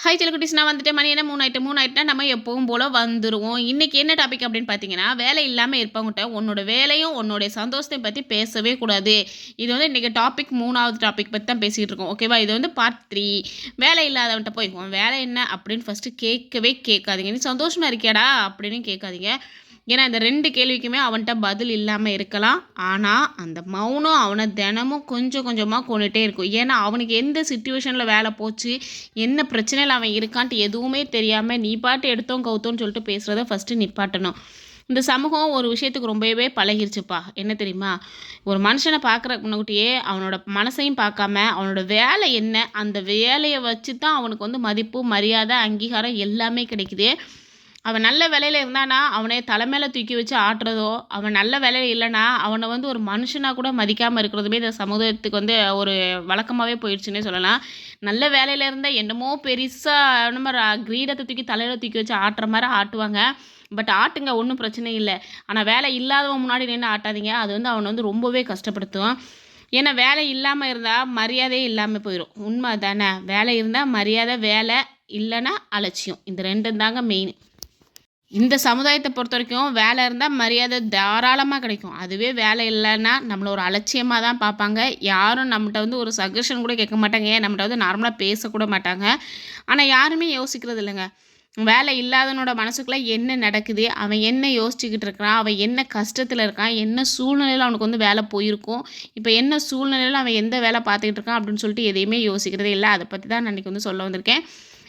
Hi செல்லக்குட்டீஸ், நான் வந்துட்டு மணி என்ன 3 ஆயிட்டுனா நம்ம எப்பவும் போல் வந்துடுவோம். இன்றைக்கி என்ன டாபிக் அப்படின்னு பார்த்தீங்கன்னா, வேலை இல்லாமல் இருப்பவங்ககிட்ட உன்னோட வேலையும் உன்னோடைய சந்தோஷத்தை பற்றி பேசவே கூடாது. இது வந்து இன்றைக்கி டாபிக் 3வது டாபிக் பற்றி தான் பேசிகிட்டு இருக்கோம். ஓகேவா? இது வந்து பார்ட் 3. வேலை இல்லாதவன்ட்ட போய் உன் வேலை என்ன அப்படின்னு ஃபஸ்ட்டு கேட்கவே கேட்காதீங்க. நீ சந்தோஷமாக இருக்கியாடா அப்படின்னு கேட்காதீங்க. ஏன்னா இந்த 2 கேள்விக்குமே அவன்கிட்ட பதில் இல்லாமல் இருக்கலாம். ஆனால் அந்த மௌனம் அவனை தினமும் கொஞ்சம் கொஞ்சமாக கொண்டுகிட்டே இருக்கும். ஏன்னா அவனுக்கு எந்த சிச்சுவேஷனில் வேலை போச்சு, என்ன பிரச்சனையில் அவன் இருக்கான்ட்டு எதுவுமே தெரியாமல் நீ பாட்டு எடுத்தோம் கவுத்தோன்னு சொல்லிட்டு பேசுகிறத ஃபஸ்ட்டு நிப்பாட்டணும். இந்த சமூகம் ஒரு விஷயத்துக்கு ரொம்பவே பழகிருச்சுப்பா. என்ன தெரியுமா? ஒரு மனுஷனை பார்க்குற முன்னாடியே அவனோட மனசையும் பார்க்காம அவனோட வேலை என்ன, அந்த வேலையை வச்சு தான் அவனுக்கு வந்து மதிப்பு, மரியாதை, அங்கீகாரம் எல்லாமே கிடைக்குது. அவன் நல்ல வேலையில் இருந்தானா அவனை தலைமையில தூக்கி வச்சு ஆட்டுறதோ, அவன் நல்ல வேலையில் இல்லைன்னா அவனை வந்து ஒரு மனுஷனாக கூட மதிக்காமல் இருக்கிறதுமே இந்த சமுதாயத்துக்கு வந்து ஒரு வழக்கமாகவே போயிடுச்சுன்னே சொல்லலாம். நல்ல வேலையில் இருந்தால் என்னமோ பெருசாக நம்ம கிரீடத்தை தூக்கி தலையில் தூக்கி வச்சு ஆட்டுற மாதிரி ஆட்டுவாங்க. பட் ஆட்டுங்க, ஒன்றும் பிரச்சனை இல்லை. ஆனால் வேலை இல்லாதவன் முன்னாடி நின்று ஆட்டாதீங்க. அது வந்து அவனை வந்து ரொம்பவே கஷ்டப்படுத்தும். ஏன்னா வேலை இல்லாமல் இருந்தால் மரியாதையே இல்லாமல் போயிடும். உண்மை தானே? வேலை இருந்தால் மரியாதை, வேலை இல்லைன்னா அலட்சியம். இந்த 2 தாங்க மெயின். இந்த சமுதாயத்தை பொறுத்த வரைக்கும் வேலை இருந்தால் மரியாதை தாராளமாக கிடைக்கும். அதுவே வேலை இல்லைன்னா நம்மளை ஒரு அலட்சியமாக தான் பார்ப்பாங்க. யாரும் நம்மகிட்ட வந்து ஒரு சஜஷன் கூட கேட்க மாட்டாங்க. நம்மகிட்ட வந்து நார்மலாக பேசக்கூட மாட்டாங்க. ஆனால் யாருமே யோசிக்கிறது இல்லைங்க. வேலை இல்லாதவனோட மனசுக்குள்ளே என்ன நடக்குது, அவன் என்ன யோசிச்சுக்கிட்டு இருக்கிறான், அவன் என்ன கஷ்டத்தில் இருக்கான், என்ன சூழ்நிலையில் அவனுக்கு வந்து வேலை போயிருக்கும், இப்போ என்ன சூழ்நிலையில் அவன் எந்த வேலை பார்த்துக்கிட்டு இருக்கான் அப்படின்னு சொல்லிட்டு எதையுமே யோசிக்கிறதே இல்லை. அதை பற்றி தான் நான் இன்றைக்கி வந்து சொல்ல வந்திருக்கேன்.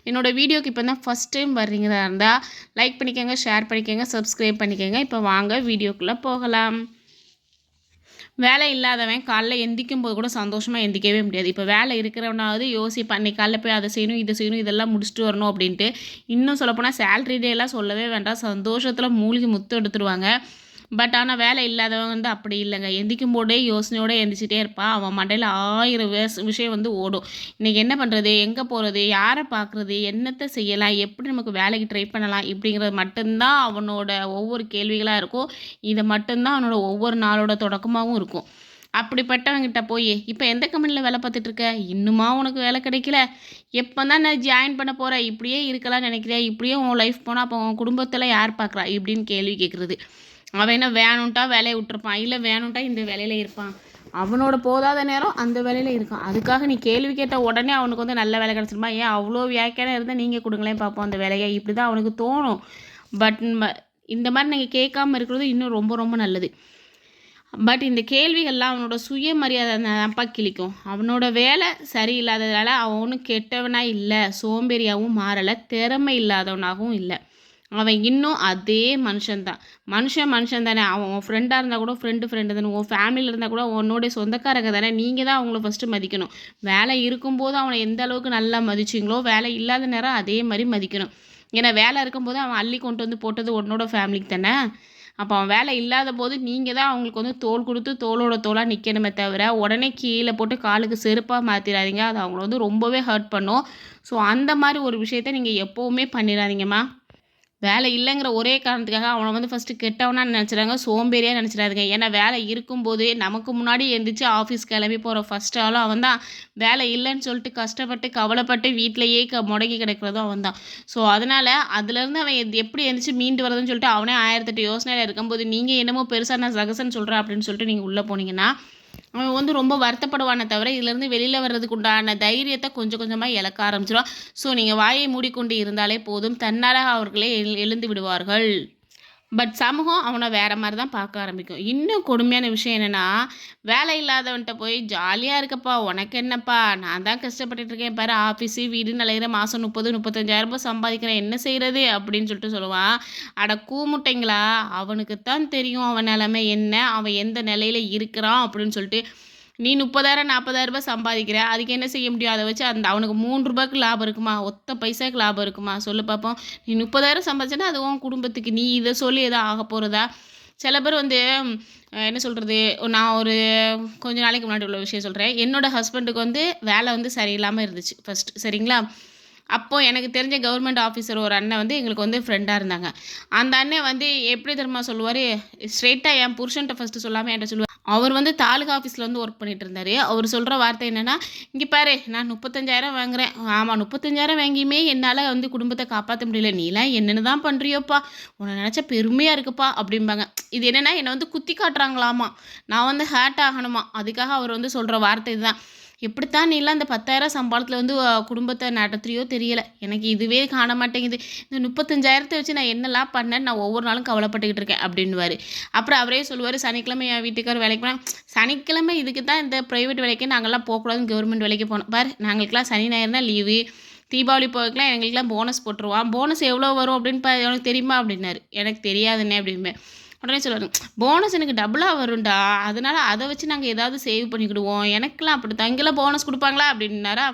என்னோடய வீடியோக்கு இப்போ தான் ஃபஸ்ட் டைம் வர்றீங்களா இருந்தால் லைக் பண்ணிக்கோங்க, ஷேர் பண்ணிக்கோங்க, சப்ஸ்கிரைப் பண்ணிக்கோங்க. இப்போ வாங்க வீடியோக்குள்ளே போகலாம். வேலை இல்லாதவன் காலைல எந்திக்கும் போது கூட சந்தோஷமாக எந்திக்கவே முடியாது. இப்போ வேலை இருக்கிறவனாவது யோசிப்பான், இன்னைக்கு காலைல போய் அதை செய்யணும், இதை செய்யணும், இதெல்லாம் முடிச்சுட்டு வரணும் அப்படின்ட்டு. இன்னும் சொல்லப்போனால் சேலரி டேலாம் சொல்லவே வேண்டாம், சந்தோஷத்தில் மூழ்கி முத்து எடுத்துருவாங்க. பட் ஆனால் வேலை இல்லாதவன் வந்து அப்படி இல்லைங்க. எந்திக்கும் போதே யோசனையோடு எந்திரிச்சிட்டே இருப்பான். அவன் மண்டையில் 1000 விஷயம் வந்து ஓடும். இன்றைக்கி என்ன பண்ணுறது, எங்கே போகிறது, யாரை பார்க்குறது, என்னத்தை செய்யலாம், எப்படி நமக்கு வேலைக்கு ட்ரை பண்ணலாம், இப்படிங்கிறது மட்டும்தான் அவனோட ஒவ்வொரு கேள்விகளாக இருக்கும். இதை மட்டும்தான் அவனோட ஒவ்வொரு நாளோட தொடக்கமாகவும் இருக்கும். அப்படிப்பட்டவங்கிட்ட போய் இப்போ எந்த கம்பெனியில் வேலை பார்த்துட்ருக்க, இன்னுமா உனக்கு வேலை கிடைக்கல, எப்போ தான் நான் ஜாயின் பண்ண போகிறேன், இப்படியே இருக்கலாம்னு நினைக்கிறியா, இப்படியே உன் லைஃப் போனால் அப்போ உன் குடும்பத்தில் யார் பார்க்குறா இப்படின்னு கேள்வி கேட்குறது. அவன் என்ன வேணும்ட்டா வேலையை விட்டுருப்பான், இல்லை வேணும்ட்டா இந்த வேலையில் இருப்பான். அவனோட போதாத நேரம் அந்த வேலையில் இருக்கான். அதுக்காக நீ கேள்வி கேட்ட உடனே அவனுக்கு வந்து நல்ல வேலை கிடச்சிருமா? ஏன் அவ்வளோ வியாக்கியானம் இருந்தால் நீங்கள் கொடுங்களேன் பார்ப்போம் அந்த வேலையை, இப்படி தான் அவனுக்கு தோணும். பட் இந்த மாதிரி நீங்கள் கேட்காமல் இருக்கிறது இன்னும் ரொம்ப ரொம்ப நல்லது. பட் இந்த கேள்விகள்லாம் அவனோட சுயமரியாதை தான்ப்பா கிழிக்கும். அவனோட வேலை சரியில்லாததால் அவன் ஒன்றும் கெட்டவனாக இல்லை, சோம்பேறியாகவும் மாறலை, திறமை இல்லாதவனாகவும் இல்லை. அவன் இன்னும் அதே மனுஷன்தான். மனுஷன் தானே. அவன் உன் ஃப்ரெண்டாக இருந்தால் கூட ஃப்ரெண்டு தானே. உன் ஃபேமிலியில் இருந்தால் கூட உன்னோடைய சொந்தக்காரங்க தானே. நீங்கள் தான் அவங்கள ஃபஸ்ட்டு மதிக்கணும். வேலை இருக்கும்போது அவனை எந்த அளவுக்கு நல்லா மதிச்சிங்களோ, வேலை இல்லாத நேரம் அதே மாதிரி மதிக்கணும். ஏன்னா வேலை இருக்கும்போது அவன் அள்ளி கொண்டு வந்து போட்டது உன்னோட ஃபேமிலிக்கு தானே. அப்போ அவன் வேலை இல்லாத போது நீங்கள் தான் அவங்களுக்கு வந்து தோள் கொடுத்து தோளோட தோளாக நிற்கணுமே தவிர உடனே கீழே போட்டு காலுக்கு செருப்பாக மாற்றிடாதீங்க. அது அவங்கள வந்து ரொம்பவே ஹர்ட் பண்ணும். ஸோ அந்த மாதிரி ஒரு விஷயத்த நீங்கள் எப்போவுமே பண்ணிடாதீங்கம்மா. வேலை இல்லைங்கிற ஒரே காரணத்துக்காக அவனை வந்து ஃபஸ்ட்டு கெட்டவனா நினச்சிடாங்க, சோம்பேறியாக நினச்சிடாதுங்க. ஏன்னா வேலை இருக்கும்போது நமக்கு முன்னாடி எழுந்திரிச்சு ஆஃபீஸ் கிளம்பி போகிற ஃபஸ்ட் ஆளும் அவன் தான். வேலை இல்லைன்னு சொல்லிட்டு கஷ்டப்பட்டு கவலைப்பட்டு வீட்டிலையே முடங்கி கிடக்கிறதும் அவன் தான். ஸோ அதனால் அதுலேருந்து அவன் எப்படி எழுந்திரிச்சு மீண்டு வரதுன்னு சொல்லிட்டு அவனே 1008 யோசனையில் இருக்கும்போது நீங்கள் என்னமோ பெருசாக நான் சகசன்னு சொல்கிறேன் அப்படின்னு சொல்லிட்டு நீங்கள் உள்ளே போனீங்கன்னா அவன் வந்து ரொம்ப வருத்தப்படுவானே தவிர இதிலேருந்து வெளியில் வர்றதுக்கு உண்டான தைரியத்தை கொஞ்சம் கொஞ்சமாக இழக்க ஆரம்பிச்சிடுவான். ஸோ நீங்கள் வாயை மூடிக்கொண்டு இருந்தாலே போதும், தன்னால் அவர்களே எழுந்து விடுவார்கள். பட் சமூகம் அவனை வேறு மாதிரி தான் பார்க்க ஆரம்பிக்கும். இன்னும் கொடுமையான விஷயம் என்னென்னா, வேலை இல்லாதவன்கிட்ட போய் ஜாலியாக இருக்கப்பா, உனக்கு என்னப்பா, நான் தான் கஷ்டப்பட்டுருக்கேன் பாரு, ஆஃபீஸு வீடுன்னு அலையிற, மாதம் 30-35,000 சம்பாதிக்கிறேன், என்ன செய்கிறது அப்படின்னு சொல்லிட்டு சொல்லுவான். அட கூமுட்டைங்களா, அவனுக்கு தான் தெரியும் அவன் நிலைமை என்ன, அவன் எந்த நிலையில் இருக்கிறான் அப்படின்னு சொல்லிட்டு. நீ 30,000-40,000 சம்பாதிக்கிற, அதுக்கு என்ன செய்ய முடியும்? அதை வச்சு அவனுக்கு 3 ரூபாய்க்கு லாபம் இருக்குமா, ஒத்த பைசாவுக்கு லாபம் இருக்குமா சொல்லு பார்ப்போம். நீ 30,000 சம்பாதிச்சேன்னா அது உன் குடும்பத்துக்கு, நீ இதை சொல்லி எதாவது ஆக போகிறதா? சில பேர் வந்து என்ன சொல்கிறது, நான் ஒரு கொஞ்ச நாளைக்கு முன்னாடி உள்ள விஷயம் சொல்கிறேன். என்னோடய ஹஸ்பண்டுக்கு வந்து வேலை வந்து சரியில்லாமல் இருந்துச்சு ஃபஸ்ட்டு, சரிங்களா? அப்போது எனக்கு தெரிஞ்ச கவர்மெண்ட் ஆஃபீஸர் ஒரு அண்ணன் வந்து எங்களுக்கு வந்து ஃப்ரெண்டாக இருந்தாங்க. அந்த அண்ணன் வந்து எப்படி தெரியுமா சொல்லுவார், ஸ்ட்ரெயிட்டாக என் புருஷன்ட்ட ஃபஸ்ட்டு சொல்லாமல் என்கிட்ட சொல்லுவார், அவர் வந்து தாலுகா ஆஃபீஸில் வந்து ஒர்க் பண்ணிட்டு இருந்தார். அவர் சொல்கிற வார்த்தை என்னென்னா, இங்கே பாரு நான் 35,000 வாங்குறேன். ஆமாம் 35,000 வாங்கியுமே என்னால் வந்து குடும்பத்தை காப்பாற்ற முடியல. நீலாம் என்னென்னு தான் பண்ணுறியோப்பா, உன்னை நினச்சா பெருமையாக இருக்குப்பா அப்படிம்பாங்க. இது என்னென்னா என்னை வந்து குத்தி காட்டுறாங்களாமா, நான் வந்து ஹேர்ட் ஆகணுமா. அதுக்காக அவர் வந்து சொல்கிற வார்த்தை இதுதான். எப்படித்தான் நீலாம் இந்த 10,000 சம்பளத்தில் வந்து குடும்பத்தை நடத்துறியோ தெரியல, எனக்கு இதுவே காண மாட்டேங்குது. இந்த 35,000 வச்சு நான் என்னெல்லாம் பண்ணேன்னு நான் ஒவ்வொரு நாளும் கவலைப்பட்டுக்கிட்டு இருக்கேன் அப்படின்னுவார். அப்புறம் அவரே சொல்லுவார், சனிக்கிழமை என் வீட்டுக்கார் வேலைக்கு போனால், சனிக்கிழமை இதுக்கு தான் இந்த ப்ரைவேட் வேலைக்கு நாங்கள்லாம் போகக்கூடாதுன்னு கவர்மெண்ட் வேலைக்கு போனோம் பாரு, நாங்களுக்கெல்லாம் சனி ஞாயிறுனா லீவு, தீபாவளி போகிறதுக்குலாம் எங்களுக்கெல்லாம் போனஸ் போட்டுருவான். போனஸ் எவ்வளோ வரும் அப்படின்னு உனக்கு தெரியுமா அப்படின்னாரு. எனக்கு தெரியாதுன்னே அப்படின்பேன். உடனே சொல்லுவாரு, போனஸ் எனக்கு டபுளாக வரும்டா, அதனால் அதை வச்சு நாங்கள் ஏதாவது சேவ் பண்ணிக்கிடுவோம், எனக்கெல்லாம் அப்படி தான், இங்கெல்லாம் போனஸ் கொடுப்பாங்களா அப்படின்னாரா.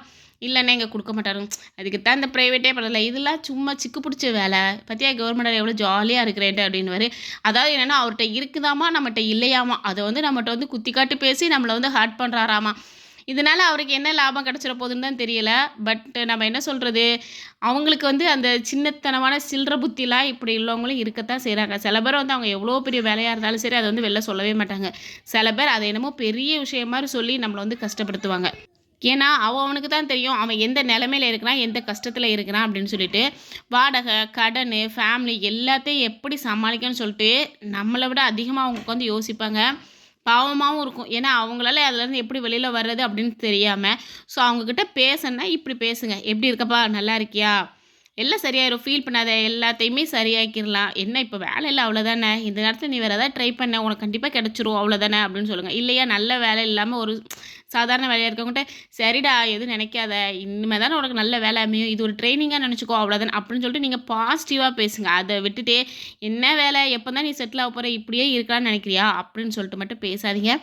இல்லைண்ணே இங்கே கொடுக்க மாட்டாரு, அதுக்கு தான் இந்த ப்ரைவேட்டே பண்ணல, இதெல்லாம் சும்மா சிக்கு பிடிச்ச வேலை, பற்றியா கவர்மெண்ட் எவ்வளோ ஜாலியாக இருக்கிறேன்ட்டு அப்படின்னுவாரு. அதாவது என்னென்னா அவர்கிட்ட இருக்குதாமா நம்மகிட்ட இல்லையாமா, அதை வந்து நம்மகிட்ட வந்து குத்தி காட்டி பேசி நம்மளை வந்து ஹர்ட் பண்ணுறாராமா. இதனால் அவருக்கு என்ன லாபம் கிடச்சிட போகுதுன்னு தான் தெரியல. பட் நம்ம என்ன சொல்கிறது, அவங்களுக்கு வந்து அந்த சின்னத்தனமான சில்லற புத்திலாம் இப்படி உள்ளவங்களும் இருக்கத்தான் செய்கிறாங்க. சில பேர் வந்து அவங்க எவ்வளோ பெரிய வேலையாக இருந்தாலும் சரி அதை வந்து வெளில சொல்லவே மாட்டாங்க. சில பேர் அதை என்னமோ பெரிய விஷயம் மாதிரி சொல்லி நம்மளை வந்து கஷ்டப்படுத்துவாங்க. ஏன்னா அவனுக்கு தான் தெரியும் அவன் எந்த நிலமையில இருக்கிறான், எந்த கஷ்டத்தில் இருக்கிறான் அப்படின்னு சொல்லிட்டு. வாடகை, கடன், ஃபேமிலி எல்லாத்தையும் எப்படி சமாளிக்கணும்னு சொல்லிட்டு நம்மளை விட அதிகமாக அவங்க வந்து யோசிப்பாங்க. பாவமாகவும் இருக்கும். ஏன்னா அவங்களால அதுலேருந்து எப்படி வெளியில் வர்றது அப்படின்னு தெரியாமல். ஸோ அவங்கக்கிட்ட பேசணுன்னா இப்படி பேசுங்க, எப்படி இருக்கப்பா, நல்லா இருக்கியா, எல்லாம் சரியாயிரும், ஃபீல் பண்ணாத, எல்லாத்தையுமே சரியாக்கிடலாம். என்ன இப்போ வேலை இல்லை அவ்வளோதானே, இந்த நேரத்தில் நீ வேறு ஏதாவது ட்ரை பண்ண, உனக்கு கண்டிப்பாக கிடச்சிரும் அவ்வளோதானே அப்படின்னு சொல்லுங்கள். இல்லையா நல்ல வேலை இல்லாமல் ஒரு சாதாரண வேலையாக இருக்கவங்ககிட்ட, சரிடா எதுவும் நினைக்காத, இனிமேல் தானே உனக்கு நல்ல வேலை அமையும், இது ஒரு ட்ரைனிங்காக நினச்சிக்கோ அவ்வளோதானே அப்படின்னு சொல்லிட்டு நீங்கள் பாசிட்டிவாக பேசுங்க. அதை விட்டுட்டு என்ன வேலை, எப்போ தான் நீ செட்டில் ஆக போகிற, இப்படியே இருக்கலான்னு நினைக்கிறியா அப்படின்னு சொல்லிட்டு மட்டும் பேசாதீங்க.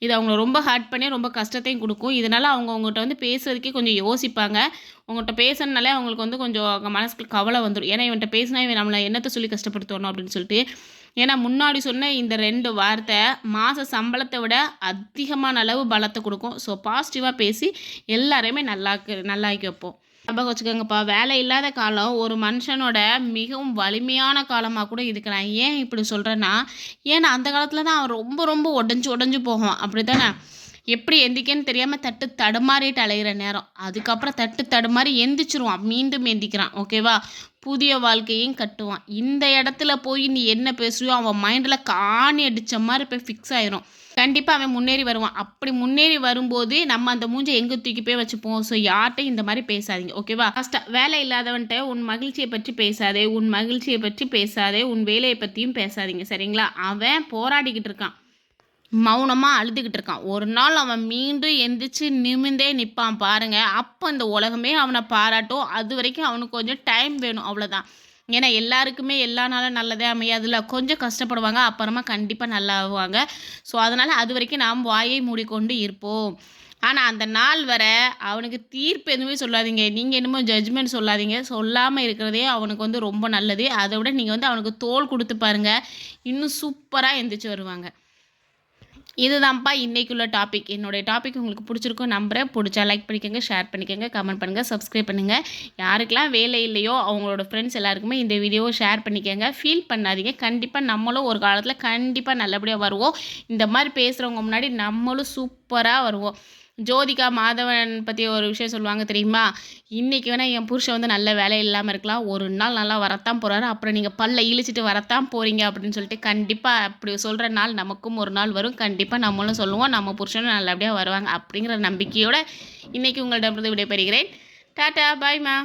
இது அவங்கள ரொம்ப ஹர்ட் பண்ணி ரொம்ப கஷ்டத்தையும் கொடுக்கும். இதனால் அவங்க உங்கள்கிட்ட வந்து பேசுறதுக்கே கொஞ்சம் யோசிப்பாங்க. உங்கள்கிட்ட பேசுனாலே அவங்களுக்கு வந்து கொஞ்சம் அவங்க மனசுக்கு கவலை வந்துடும். ஏன்னா இவன்கிட்ட பேசினா இவன் நம்மளை என்னத்தை சொல்லி கஷ்டப்படுத்தணும் அப்படின்னு சொல்லிட்டு. ஏன்னா முன்னாடி சொன்ன இந்த 2 வார்த்தை மாத சம்பளத்தை விட அதிகமான அளவு பலத்தை கொடுக்கும். ஸோ பாசிட்டிவாக பேசி எல்லாரையுமே நல்லாக்கி வைப்போம். ஞாபகம் வச்சுக்கோங்கப்பா, வேலை இல்லாத காலம் ஒரு மனுஷனோட மிகவும் வலிமையான காலமாக கூட இருக்கலாம். ஏன் இப்படி சொல்கிறேன்னா, ஏன்னா அந்த காலத்தில் தான் அவன் ரொம்ப ரொம்ப உடஞ்சி போவான். அப்படி தானே, எப்படி எந்திக்கன்னு தெரியாமல் தட்டு தடுமாறிட்டு அலைகிற நேரம், அதுக்கப்புறம் தட்டு தடுமாறி எந்திரிச்சிருவான், மீண்டும் எந்திக்கிறான். ஓகேவா, புதிய வாழ்க்கையும் கட்டுவான். இந்த இடத்துல போய் நீ என்ன பேசுறியோ அவன் மைண்டில் காணி அடித்த மாதிரி போய் ஃபிக்ஸ் ஆயிரும். கண்டிப்பாக அவன் முன்னேறி வருவான். அப்படி முன்னேறி வரும்போது நம்ம அந்த மூஞ்சை எங்கே தூக்கி போய் வச்சுப்போம். ஸோ யார்ட்டையும் இந்த மாதிரி பேசாதீங்க. ஓகேவா, ஃபஸ்ட்டாக வேலை இல்லாதவன்ட்ட உன் மகிழ்ச்சியை பற்றி பேசாதே, உன் மகிழ்ச்சியை பற்றி பேசாதே, உன் வேலையை பற்றியும் பேசாதீங்க. சரிங்களா, அவன் போராடிக்கிட்டு இருக்கான், மௌனமாக அழுதுகிட்டு இருக்கான். ஒரு நாள் அவன் மீண்டும் எந்திரிச்சு நிமிந்தே நிற்பான் பாருங்க, அப்போ இந்த உலகமே அவனை பாராட்டும். அது வரைக்கும் அவனுக்கு கொஞ்சம் டைம் வேணும், அவ்வளோதான். ஏன்னா எல்லாருக்குமே எல்லா நாளும் நல்லதே அமையாதுல்ல, கொஞ்சம் கஷ்டப்படுவாங்க, அப்புறமா கண்டிப்பாக நல்லா ஆகுவாங்க. ஸோ அதனால் அது வரைக்கும் நாம் வாயை மூடிக்கொண்டு இருப்போம். ஆனால் அந்த நாள் வர அவனுக்கு தீர்ப்பு எதுவுமே சொல்லாதீங்க, நீங்கள் என்னமோ ஜட்ஜ்மெண்ட் சொல்லாதீங்க. சொல்லாமல் இருக்கிறதே அவனுக்கு வந்து ரொம்ப நல்லது. அதை விட நீங்கள் வந்து அவனுக்கு தோள் கொடுத்து பாருங்கள், இன்னும் சூப்பராக எந்திரிச்சு வருவாங்க. இதுதான்ப்பா இன்றைக்குள்ள டாபிக். என்னுடைய டாபிக் உங்களுக்கு பிடிச்சிருக்கும் நம்புகிறேன். பிடிச்சா லைக் பண்ணிக்கோங்க, ஷேர் பண்ணிக்கோங்க, கமெண்ட் பண்ணுங்கள், சப்ஸ்கிரைப் பண்ணுங்கள். யாருக்கெல்லாம் வேலை இல்லையோ அவங்களோட ஃப்ரெண்ட்ஸ் எல்லாருக்குமே இந்த வீடியோவை ஷேர் பண்ணிக்கோங்க. ஃபீல் பண்ணாதீங்க, கண்டிப்பாக நம்மளும் ஒரு காலத்தில் கண்டிப்பாக நல்லபடியாக வருவோம். இந்த மாதிரி பேசுகிறவங்க முன்னாடி நம்மளும் சூப்பராக வருவோம். ஜோதிகா மாதவன் பற்றி ஒரு விஷயம் சொல்லுவாங்க தெரியுமா, இன்றைக்கி வேணால் என் புருஷன் வந்து நல்ல வேலை இல்லாமல் இருக்கலாம், ஒரு நாள் நல்லா வரத்தான் போகிறாரு, அப்புறம் நீங்கள் பல்ல இழிச்சிட்டு வரத்தான் போகிறீங்க அப்படின்னு சொல்லிட்டு. கண்டிப்பாக அப்படி சொல்கிற நாள் நமக்கும் ஒரு நாள் வரும். கண்டிப்பாக நம்மளும் சொல்லுவோம், நம்ம புருஷனும் நல்லபடியாக வருவாங்க அப்படிங்கிற நம்பிக்கையோடு இன்றைக்கி உங்களிடம் விடைபெறுகிறேன். டாட்டா, பாய்மா.